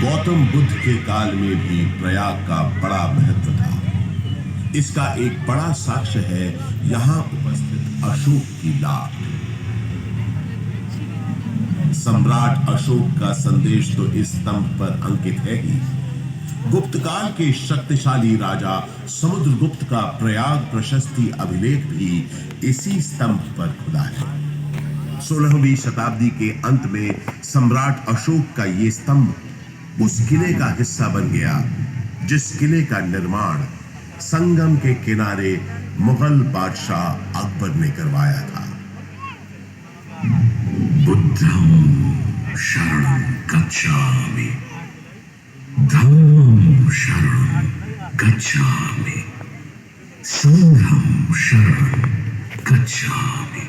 गौतम बुद्ध के काल में भी प्रयाग का बड़ा महत्व था। इसका एक बड़ा साक्ष्य है यहां उपस्थित अशोक की लाट। सम्राट अशोक का संदेश तो इस स्तंभ पर अंकित है ही। गुप्त काल के शक्तिशाली राजा समुद्रगुप्त का प्रयाग प्रशस्ति अभिलेख भी इसी स्तंभ पर खुदा है। 16वीं शताब्दी के अंत में सम्राट अशोक का यह स्तंभ उस किले का हिस्सा बन गया जिस किले का निर्माण संगम के किनारे मुगल बादशाह अकबर ने करवाया था। बुद्धं शरणं गच्छामि, धम्मं शरणं गच्छामि, संघं शरणं गच्छामि।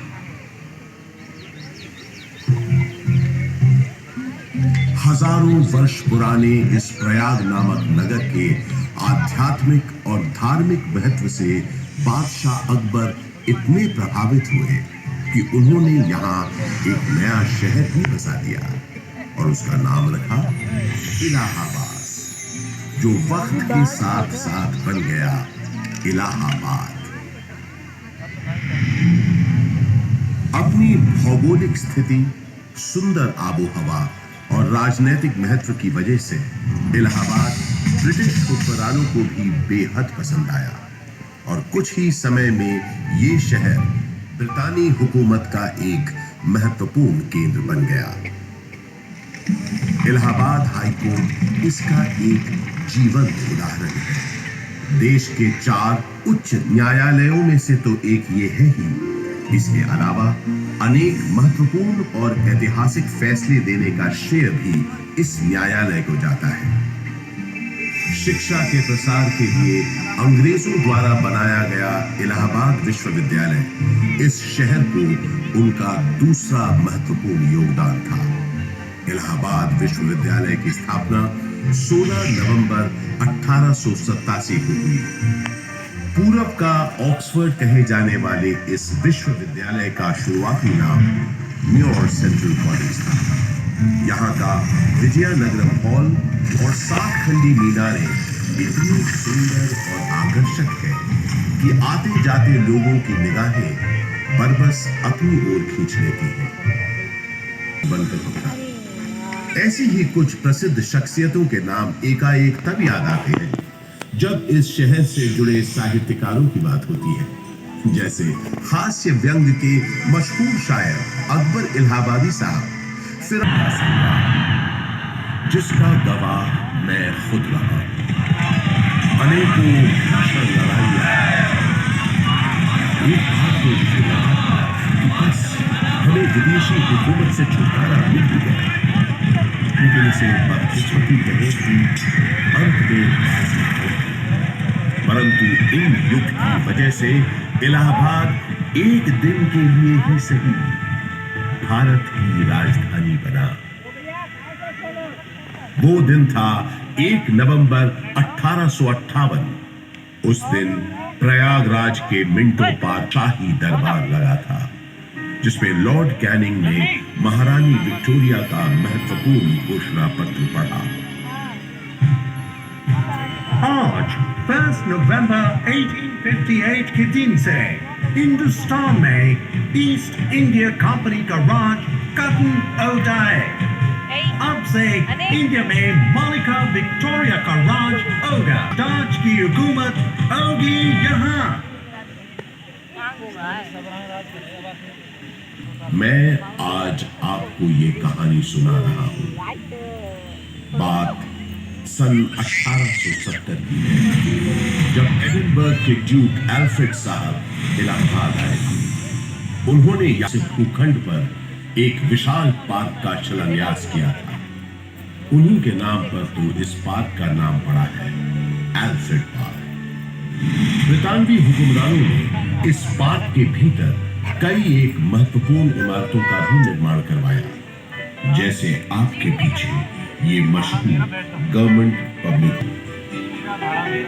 हजारों वर्ष पुराने इस प्रयाग नामक नगर के आध्यात्मिक और धार्मिक महत्व से बादशाह अकबर इतने प्रभावित हुए कि उन्होंने यहाँ एक नया शहर भी बसा दिया और उसका नाम रखा इलाहाबाद, जो वक्त के साथ साथ बन गया इलाहाबाद। अपनी भौगोलिक स्थिति, सुंदर आबोहवा और राजनीतिक महत्व की वजह से इलाहाबाद ब्रिटिश हुक्मरानों को भी बेहद पसंद आया और कुछ ही समय में ये शहर ब्रितानी हुकूमत का एक महत्वपूर्ण केंद्र बन गया। इलाहाबाद हाईकोर्ट इसका एक जीवंत उदाहरण है। देश के 4 उच्च न्यायालयों में से तो एक ये है ही। इसके अलावा अनेक महत्वपूर्ण और ऐतिहासिक फैसले देने का श्रेय भी इस न्यायालय को जाता है। शिक्षा के प्रसार के लिए अंग्रेजों द्वारा बनाया गया इलाहाबाद विश्वविद्यालय इस शहर को उनका दूसरा महत्वपूर्ण योगदान था। इलाहाबाद विश्वविद्यालय की स्थापना 16 नवंबर 1887 को हुई। पूरब का ऑक्सफोर्ड कहे जाने वाले इस विश्वविद्यालय का शुरुआती नाम म्योर सेंट्रल कॉलेज था। यहाँ का विजयनगरम हॉल और 7 खंडी मीनारें इतनी सुंदर और आकर्षक है कि आते जाते लोगों की निगाहें बरबस अपनी ओर खींच लेती हैं। बनकर उठा। ऐसी ही कुछ प्रसिद्ध शख्सियतों के नाम एकाएक तब याद आते हैं जब इस शहर से जुड़े साहित्यकारों की बात होती है, जैसे हास्य व्यंग के मशहूर शायर अकबर इलाहाबादी साहब, फिर जिसका गवाह मैं खुद रहा। अनेकों भीषण लड़ाइयां। एक बात तो मुझे लगा कि बस हमें विदेशी हुकूमत से छुटकारा मिल ही गया, लेकिन इसे बदकिस्मती कहे कि अंत में परंतु इन युग की वजह से इलाहाबाद एक दिन के लिए ही सही भारत की राजधानी बना। वो दिन था 1 नवंबर 1858। उस दिन प्रयागराज के मिंटो पार्क शाही दरबार लगा था, जिसमें लॉर्ड कैनिंग ने महारानी विक्टोरिया का महत्वपूर्ण घोषणा पत्र पढ़ा। आज 1 नवंबर 1858 के दिन से हिंदुस्तान में ईस्ट इंडिया कंपनी का राज खत्म हो जाए। अब से इंडिया में मालिका विक्टोरिया का राज होगा। ताज की हुकूमत होगी यहाँ। मैं आज आपको ये कहानी सुना रहा हूँ। बात सन 1870 की है, जब एडिनबर्ग के ड्यूक एल्फ्रेड साहब इलाहाबाद आए थे। उन्होंने यहाँ भूखंड पर एक विशाल पार्क का शिलान्यास किया था। उन्हीं के नाम पर तो इस पार्क का नाम पड़ा है एल्फ्रेड पार्क। ब्रितानवी हुक्मरानों ने इस पार्क के भीतर कई एक महत्वपूर्ण इमारतों का भी निर्माण करवाया, जैसे आपके पीछे ये मशहूर गवर्नमेंट पब्लिक।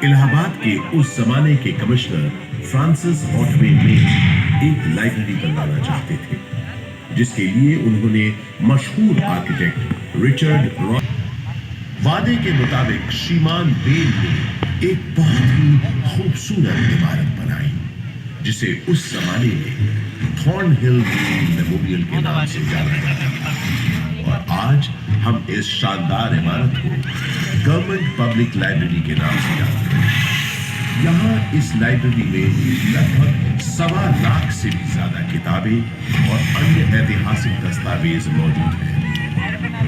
इलाहाबाद के उस जमाने के कमिश्नर फ्रांसिस ऑटवे में एक लाइब्रेरी बनवाना चाहते थे, जिसके लिए उन्होंने मशहूर आर्किटेक्ट रिचर्ड रॉय वादे के मुताबिक श्रीमान बेल ने एक बहुत ही खूबसूरत इमारत बनाई, जिसे उस जमाने में थॉर्नहिल मेमोरियल के नाम से जाना जाता था। और आज हम इस शानदार इमारत को गवर्नमेंट पब्लिक लाइब्रेरी के नाम से जानते हैं। यहाँ इस लाइब्रेरी में लगभग 1.25 लाख से भी ज्यादा किताबें और अन्य ऐतिहासिक दस्तावेज मौजूद हैं।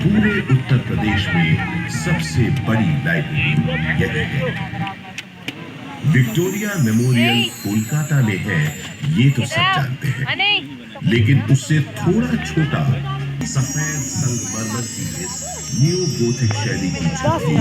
पूरे उत्तर प्रदेश में सबसे बड़ी लाइब्रेरी यही है। विक्टोरिया मेमोरियल कोलकाता में है, ये तो सब जानते हैं, लेकिन उससे थोड़ा छोटा सफेद संगमरमर की इस न्यू गोथिक शैली की छवि